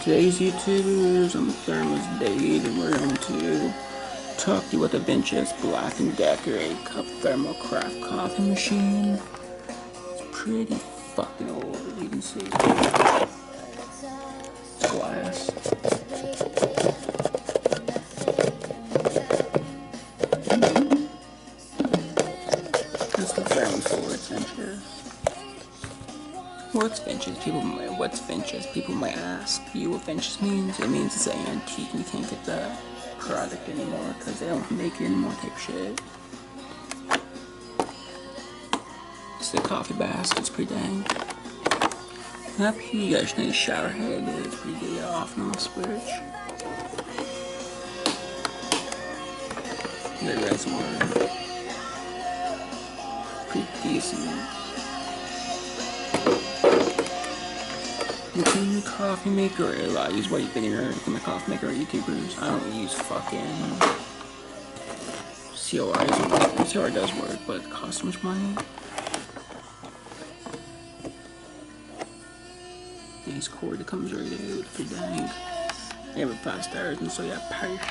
Today's YouTubers, I'm Thermos Dade, and we're going to talk to you about the Vinches Black & Decker 8-cup Thermocraft coffee machine. It's pretty fucking old, as you can see. It's glass. That's the ground floor, it's Vinches. What's Vinches? People might ask you what Vinches means. It means it's an antique and you can't get the product anymore because they don't make it anymore type shit. It's the coffee basket, it's pretty dang. Up here you guys need a shower head, it's pretty good off and on switch. The reservoir. Pretty decent. You clean your coffee maker, I use white vinegar in my coffee maker, YouTubers. I don't use fucking COR. COR does work, but it costs so much money. Nice cord that comes right out for dang. I have a 5 stars, and so yeah, price.